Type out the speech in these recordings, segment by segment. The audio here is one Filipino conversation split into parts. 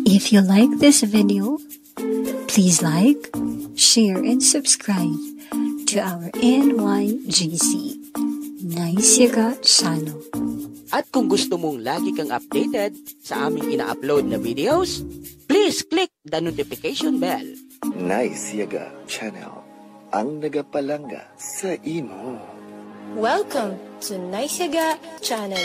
If you like this video, please like, share, and subscribe to our NYGC Nice Yaga channel. At kung gusto mong lagi kang updated sa aming ina-upload na videos, please click the notification bell. Nice Yaga channel, ang nagapalanga sa imo. Welcome to Nice Yaga channel,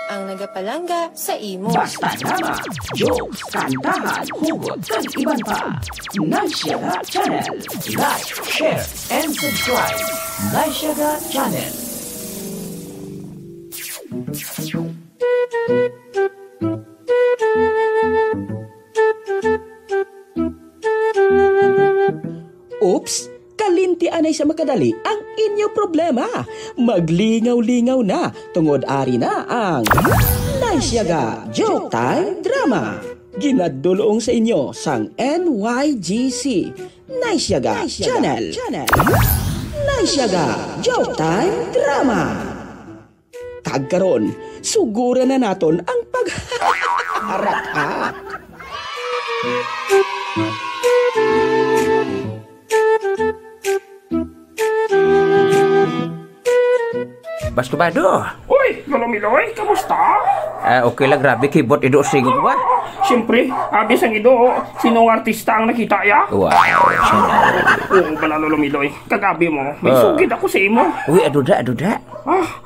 ang nagapalanga sa imo. Basta drama, jokes, kantahan, hugot, at iban pa. Nice Yaga channel. Like, share, and subscribe. Nice Yaga channel. Oops! Kalinti anay sa makadali ang inyong problema. Maglingaw-lingaw na, tungod ari na ang Nice Yaga Joke Time Drama. Ginadulong sa inyo sang NYGC Nice Yaga Channel. Nice Yaga Joke Time Drama. Kagkaron, sugura na naton ang paghaharak. Baskobado. Uy, Lolo Miloy, kamusta? Okay lang, grabe keyboard ido sigod ba? Siyempre, abis ang ido, sinong artista ang nakita ya? Wow, Oo bala, Lolo Miloy, kagabi mo, may sugid ako sa imo. Uy, aduda.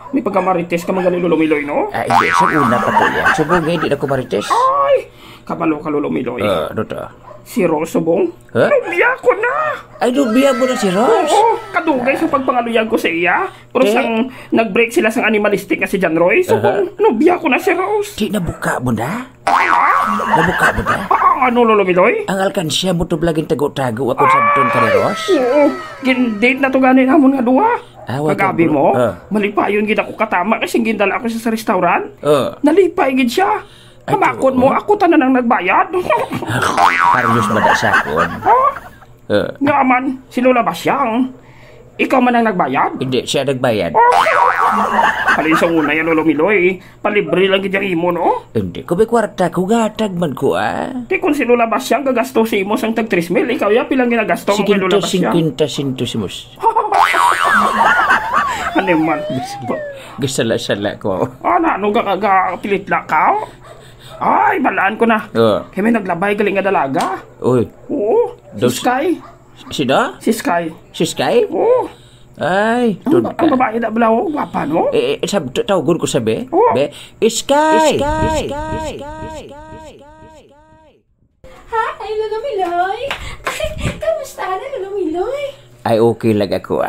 May pagkamarites ka mga ni Lolo Miloy, no? Hindi, sa una pa to yan. Subong nga, hindi na ko marites. Ay, kabalo ka, Lolo Miloy. Duda. Si Rose Subong? Huh? Lubiya ko na! Ay, lubiya mo na si Rose? Oo, kadugay sa pagpangaluyag ko sa iya. Pero sang nag-break sila sang animalistic na si John Roy, Subong, lubiya ko na si Rose. Di nabuka mo na? Nabuka mo na? Ano, Lolo Miloy? Ang alkansya mo to blaging tago-tago ako sa doon ka ni Rose? Oo, gin-date na to ganin namon nga duwa. Kagabi mo, bro. malipayon gid ako katama kasi gindala ako sa restaurant. Nalipay gid siya. Ay, Kamakon mo, ako tanan ang nagbayad. Parang madasakon. Nga man, si Lola Basyang. Ikaw man ang nagbayad? Hindi, siya nagbayad. Palin sa una yan, Lolo Miloy. Palibre lang gid yung imo, no? Hindi, kung may kwarta, kugatag man ko Di kung si Lola Basyang gagasto si imo sang tag 3,000, ikaw ya pilang ginagasto mo kay Lola Basyang? 50 centimos. Ano man? Gasala-sala ko. Ano pilit la ka? Ay, balaan ko na. Kaya may naglabay galing nga dalaga. Uy. Oo, si Sky. Sino? Si Sky. Si Sky? Oo. Ay, Ang babae na balaw, gwapa, no? Tawagod ko sabi. Oo. Be, Sky! Hi, Lolo Miloy! Kamusta na, Lolo Miloy? Ay, okay lang ako.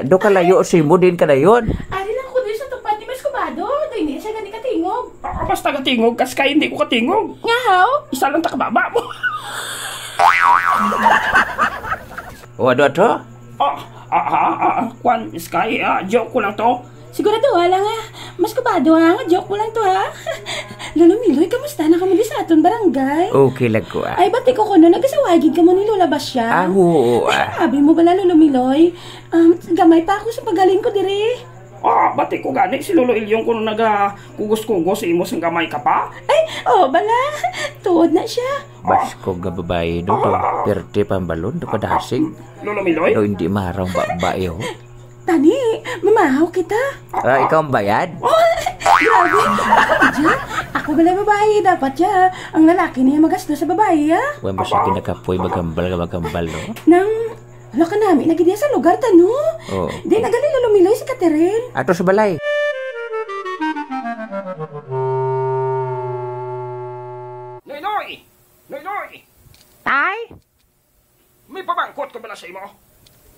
Do ka layo, mo din ka na yun. Ari lang ko doon sa tupad ni Baskobado. Doon hindi siya gani katingog. Basta katingog, kas Sky hindi ko katingog. Nga how? Isa lang takababa mo. Ano to? Kwan, Sky, joke ko lang to. Sigurado lang ha. Baskobado ha. Joke mo lang to ha. Lolo Miloy, kamusta na kamo di sa aton barangay? Okay lang ko Ay, bati ko kuno, nagasawagin ka mo ni Lola Basyang. Oo. Sabi mo bala, Lolo Miloy? Gamay pa ako sa pagaling ko dire. Bati ko gani, si Lolo Ilyong kuno naga-kugos-kugos sa imo sang gamay ka pa. Ay, bala. Tuod na siya. Basko nga babae do. Perte pambalon, do kadasig. Lolo Miloy? Do hindi marang babae ho. Tani, mamahaw kita. Ikaw ang bayad? Grabe, ako dyan. Ako bala babae, dapat siya. Ang lalaki niya magasto sa babae, ha? Huwag mo siya kinakapoy, magambal, no? Nang, wala ka namin, nagidiya sa lugar, tano? Oo. Di, nagalilo lumiloy si Catherine. Ato sa balay. Noy! Tay? May pabangkot ka ba na sa imo?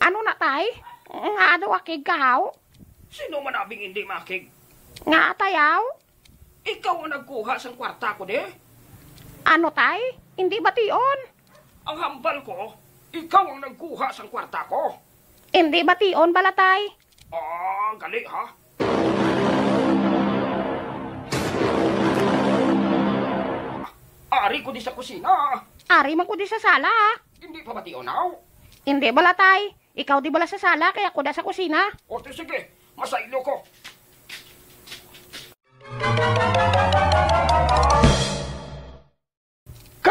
Ano na, tay? Nga daw akig kahaw? Sino man abing hindi makig? Nga tayaw? Ikaw ang nagkuha sang kwarta ko, de? Ano, tay? Hindi ba tiyon? Ang hambal ko, ikaw ang nagkuha sang kwarta ko. Hindi ba tiyon, bala, tay? Gali, ha? Ari ko di sa kusina. Ari man ko di sa sala. Hindi pa ba tionaw? Hindi bala, tay. Ikaw di bala sa sala, kaya ako da sa kusina. O, sige. Masaylo ko.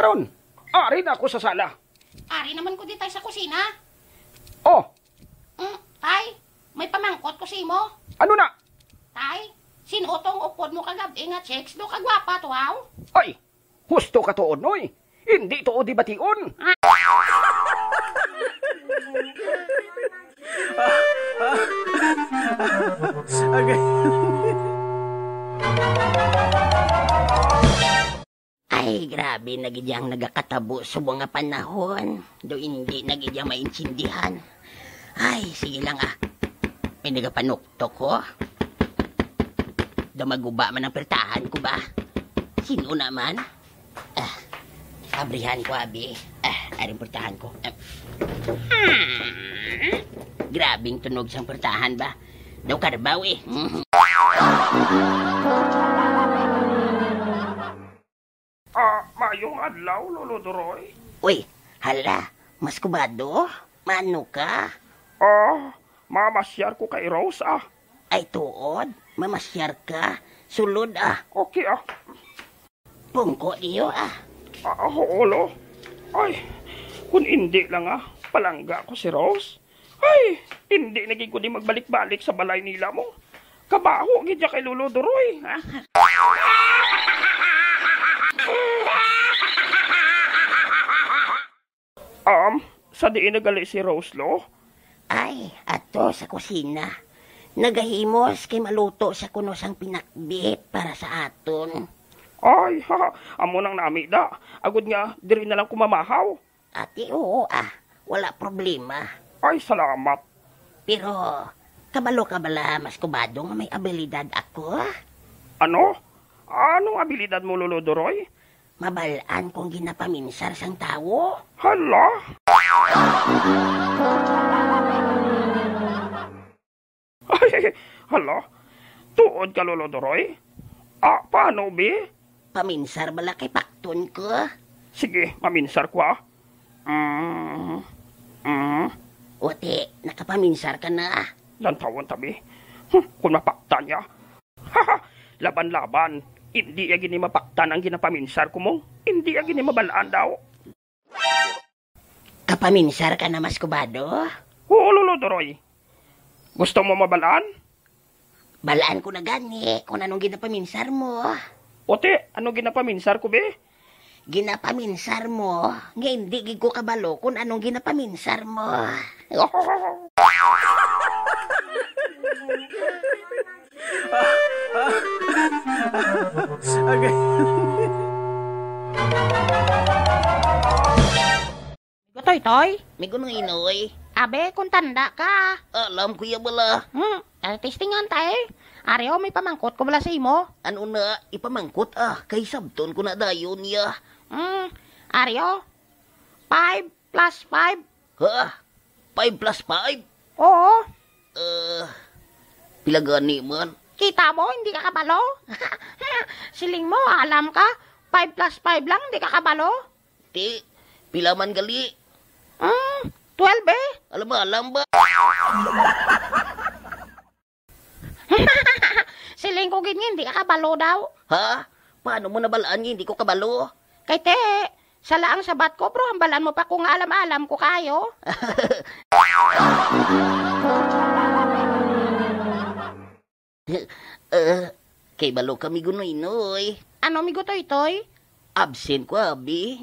Karon, ari na ako sa sala. Ari naman ko di tayo sa kusina. Oh, Tay, may pamangkot ko si mo. ano na? Tay, sinutong upod mo kagabi nga checks do kagwapa to, wow. Ay, husto ka tuon, oy. Hindi to di bation. Ay, grabe, nagidyang nagakatabo sa mga panahon. Do hindi nagidyang maintindihan. Ay, sige lang ah. May nagapanukto ko. Do maguba man ang pertahan ko ba? Sino naman? Abrihan ko, abi. Aring pertahan ko. Grabing tunog siyang pertahan ba? Daw karbaw eh. Mayong adlaw, Lolo Doroy. Uy, hala, mas kubado? Mano ka? Mamasyar ko kay Rose, Ay, tuod, mamasyar ka. Sulod, Okay, Pungko diyo, Holo. Ay, kung hindi lang, palangga ko si Rose. Ay, hindi naging ko di magbalik-balik sa balay nila mo. Kabaho, gidya kay Lolo Doroy, sa diin nagali si Rose, lo? Ay, ato sa kusina. Nagahimos kay maluto sa kuno sang pinakbit para sa aton. Ay, amo nang nami da. Agud nga, diri na lang kumamahaw. Ati, oo, wala problema. Ay, salamat. Pero, kabalo ka bala, mas kubado nga may abilidad ako? Ano? Anong abilidad mo, Lolo Doroy? Mabalaan kong ginapaminsar sang tao. Hala? Ay, hala? Tuod ka, Lolo Doroy? Paano, be? Paminsar bala kay pakton ko? Sige, maminsar ko, Ote, nakapaminsar ka na. Lantawan tabi. Kung mapakta niya. Laban-laban. Hindi agini mapaktan ang ginapaminsar ko mo. Hindi agini mabalaan daw. Kapaminsar ka na, mas kubado? Oo, Lolo Doroy. Gusto mo mabalaan? Balaan ko na gani kung anong ginapaminsar mo. Ote, ano ginapaminsar ko, be? Ginapaminsar mo? Nga hindi gig ko kabalo kung anong ginapaminsar mo. Okay. Toy-toy, May gunong inoy. abe kung tanda ka. Alam ko ya bala. Testingan tayo. Areo, may pamangkot ko bala sa imo. Ano na, ipamangkot kay sabton ko na dayon ya. Areo, 5 plus 5. Ha? 5 plus 5? Oo. Pila gani man? Kita mo, hindi ka kabalo? Siling mo, alam ka? 5 plus 5 lang, hindi ka kabalo? Ti, pila man gali? 12 eh. Alam ba? Siling ko ganyan, hindi ka kabalo daw. Ha? Paano mo nabalaan niya? Hindi ko kabalo. Kay te, sa laang sabat ko, bro, hambalan mo pa kung alam-alam ko kayo. Kay balo kami gunoy-noy. Ano, migo toy-toy? Absent ko, abi.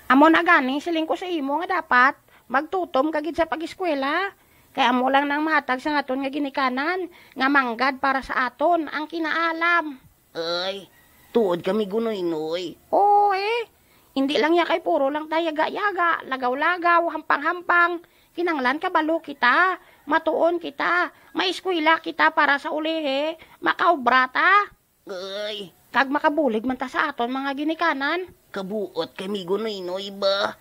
Amo na gani, siling ko sa imo nga dapat magtutom kagid sa pag-eskwela. Kaya amo lang nang mahatag sa aton nga ginikanan, nga manggad para sa aton ang kinaalam. Ay, tuod kami gunoy-noy. Oo hindi lang ya kay puro lang tayo yaga-yaga, lagaw-lagaw, hampang-hampang. Kinanglan kabalo kita, matuon kita, maeskwela kita para sa ulihe, makaubrata. Ay, Kag makabulig man ta sa aton mga ginikanan. kabuot kami gunoy-noy ba?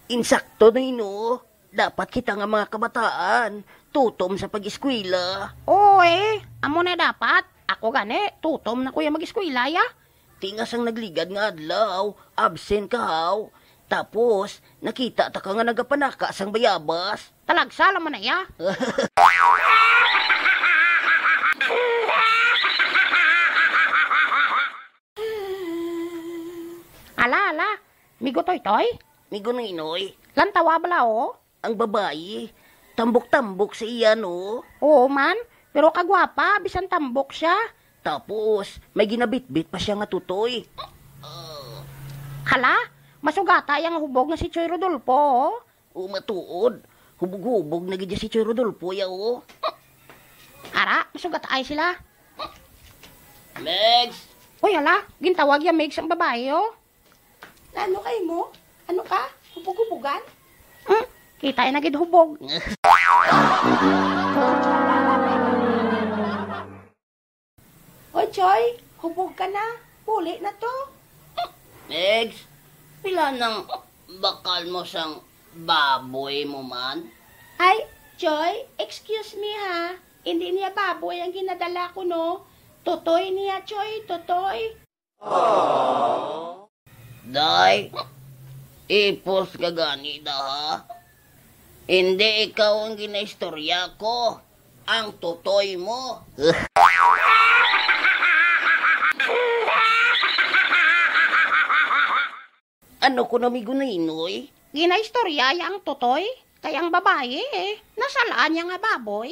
Insakto na ino. Dapat kita nga mga kabataan, tutom sa pag-eskwela. Oo amo na dapat. Ako gani, tutom na kuya mag-eskwela ya. Tingas ang nagligad nga adlaw, absent ka haw. Tapos, nakita ta ka nga nagapanaka sang bayabas. Talagsa laman na ya. Migo toy-toy? Migo na inoy. Lantawa bala o? Ang babae, tambok-tambok sa iya, no? Oo man, pero kagwapa, bisan tambok siya. Tapos, may ginabit-bit pa siya nga tutoy. Hala, masugata yung hubog na si Choy Rodolfo, oh. O matuod, hubog-hubog na gidya si Choy Rodolfo, ya, o. Ara, masugata ay sila. Megs! Uy, hala, gintawag yung Megs ang babae, oh. Ano kayo mo? Ano ka? Hubog-hubugan? Kita yung nagid hubog. Oy, Choy, hubog ka na. Puli na to. Megs, pila ng bakal mo sang baboy mo man? Ay, Choy, excuse me ha. Hindi niya baboy ang ginadala ko, no? Totoy niya, Choy, totoy. Day, ipos ka gani da ha? Hindi ikaw ang ginaistorya ko. Ang totoy mo. Ano ko namigo na inoy? Ginaistorya yang totoy. Kaya ang babae nasalaan niya nga baboy.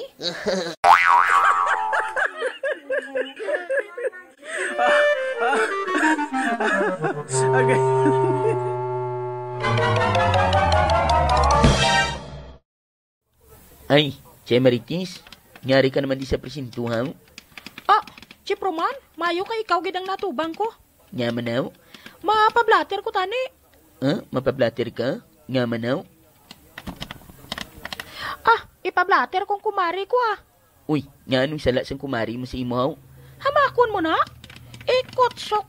Ay, Che Maritis, ngari ka naman di sa presintuhan. Ah, Chiproman, mayo ka ikaw gidang natubang ko. Nga manaw? Mapablater ko tani. Mapablater ka? Nga manaw? Ah, ipablater kong kumari ko ah. Uy, nga anong sala sang kumari mo sa imaw? Hamakon mo na.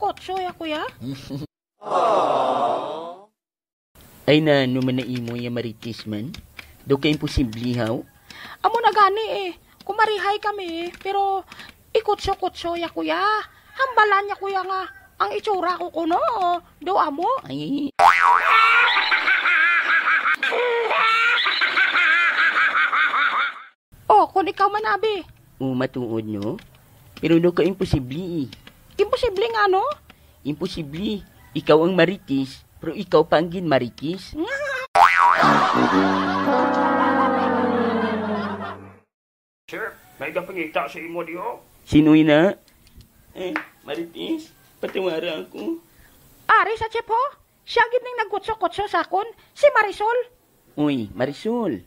Kotso ya kuya. Ay na, naman na imo yung Maritis man. Do ka imposible haw? Amo na gani kumarihay kami pero ikotso ya kuya. Hambalan niya kuya nga. Ang itsura ko kuno. Do amo. Ay. Oh, kung ikaw man abi. Matuod no? Pero do ka imposible Imposible nga no? Imposible. Ikaw ang Maritis, pero ikaw pa ang ginmaritis. Sir, may kapangita sa imo diyo. Sinoy na? Maritis, patiwara ako. Ari sa chip ho. Siya gid ning nagkutso-kutso sa akon, si Marisol. Uy, Marisol,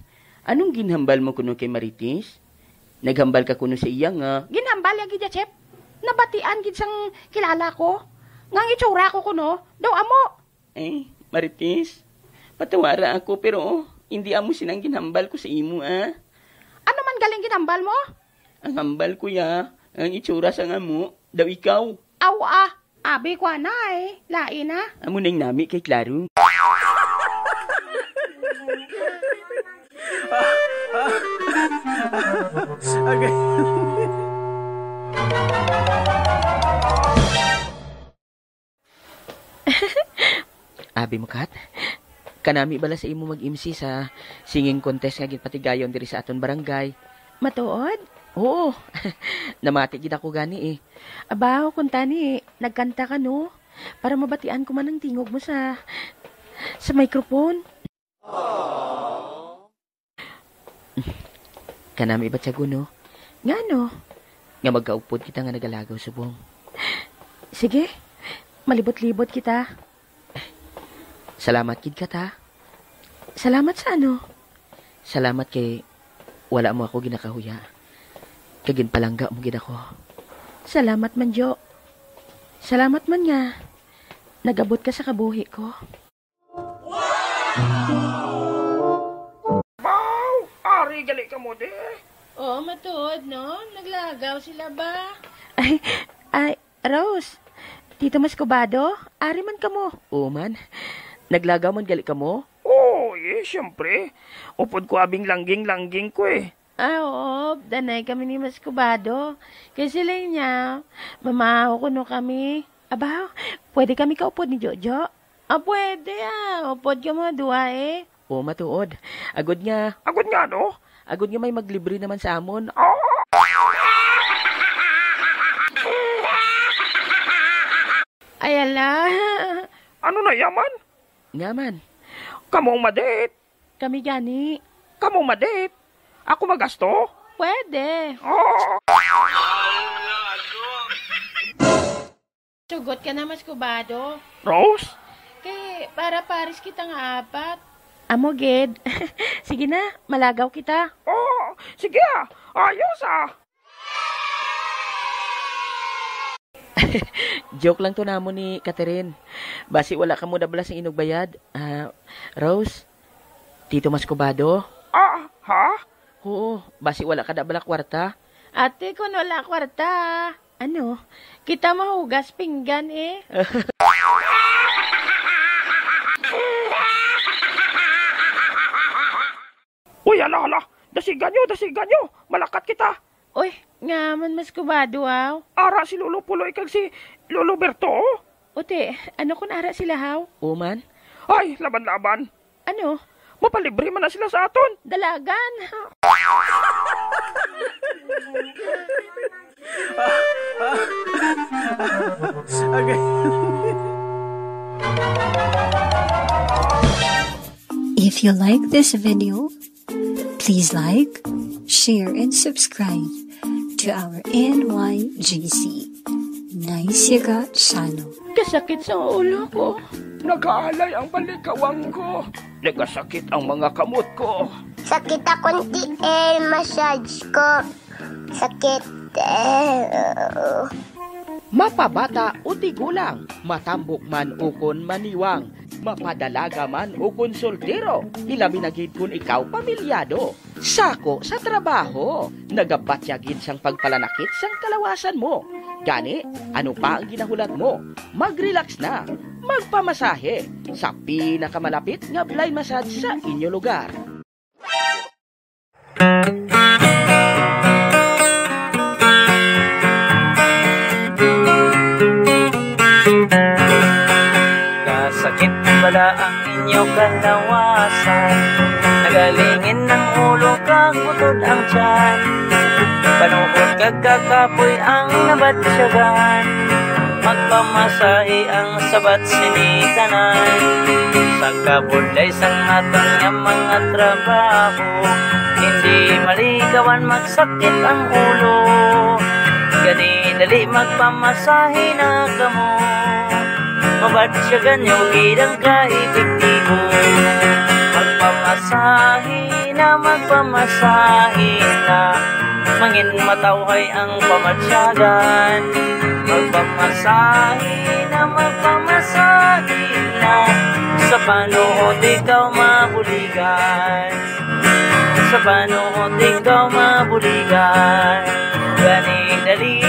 anong ginhambal mo kuno kay Maritis? Naghambal ka kuno sa iya nga. Ginhambal ya gid ya chip. Nabatian gid sang kilala ko. Ngang itsura ko kuno, daw amo. Maritis, patiwara ako pero hindi amo sinang ginhambal ko sa imo Ano man galing ginhambal mo? Ang hambal ko ya, ang itsura sa nga mo, daw ikaw. Aw abi ko na lain na. Amo nang nami kay Claro. Abi mo kat? Kanami bala sa imo mag-MC sa singing contest nga gipatigayon diri sa aton barangay. Matuod? Oo. Namati gid ako gani Abaw kun tani, nagkanta ka no? Para mabatian ko man ang tingog mo sa microphone. Kanami ba tiyago no? Nga no? Nga magkaupod kita nga nagalagaw subong. Sige, malibot-libot kita. Salamat gid ka ta. Salamat sa ano? Salamat kay wala mo ako ginakahuya. Kagin palangga mo gid ako. Salamat man, Jo. Salamat man nga. Nagabot ka sa kabuhi ko. Wow! Ari, gali ka mo di. Oh, matuod, no? Naglagaw sila ba? Ay, Rose. Tito Mascobado, ari man ka mo. Oo man. Naglagaw man gali ka mo? Oh, siyempre. Upod ko abing langging ko Oo, danay kami ni Mascobado. Kasi sila niya, mamaho ko no kami. Aba, pwede kami kaupod ni Jojo? Pwede upod ka mo, dua Oo, matuod. Agod nga. Agod nga, no? Agod nga may maglibre naman sa amon. Ayala. Ano na yaman? Nga man. Kamong madate. Kami gani. Kamong madate. Ako magasto? Pwede. Oh. Sugot ka na, Mas Kubado. Rose? Kay, para paris kita nga apat. Amo, Ged. Sige na, malagaw kita. Oh, sige ayos Joke lang to namo ni Catherine. Basi wala ka mo dablas ng inugbayad. Rose, Tito Mas Kubado? Ha? Oo, basi wala ka dabala kwarta. Ate, kung wala kwarta, ano, kita mahugas pinggan eh. Uy, ala. Dasigan nyo. Malakat kita. Uy, nga man, Mas Kubado, aw. Ara si Lolo Puloy kag si Lolo Berto. Ote, ano kung ara sila, haw? Uman? Ay, laban-laban. Ano? Mapalibre man na sila sa aton. Dalagan. If you like this video, please like, share, and subscribe to our NYGC Nice Yaga channel. Kasakit sa ulo ko. Nag-aalay ang balikawang ko. Nagasakit ang mga kamot ko. Sakit akong massage ko. Sakit Mapabata o tigulang, matambok man o kon maniwang, mapadalaga man o kon soltero, ilabi na gid kun ikaw pamilyado. Sako sa trabaho, nagabatyagin sang pagpalanakit sang kalawasan mo. Gani, ano pa ang ginahulat mo? Mag-relax na, magpamasahe sa pinakamalapit nga blind massage sa inyo lugar. Sakit bala ang inyo kalawasan, nagalingin ng ulo kag butod ang tiyan, panuod kag kakapoy ang nabatsyagan, magpamasahe ang sabat sinitanan, sa kabulay sang aton nga mga trabaho, hindi maligawan magsakit ang ulo, gani dali magpamasahe na kamo. Mabatsyagan yung gidang kaibigtibo. Magpamasahe na mangin matawhay ang pamatsyagan. Magpamasahe na sa panuod ikaw mabuligan. Sa panuod ikaw mabuligan. Gani dali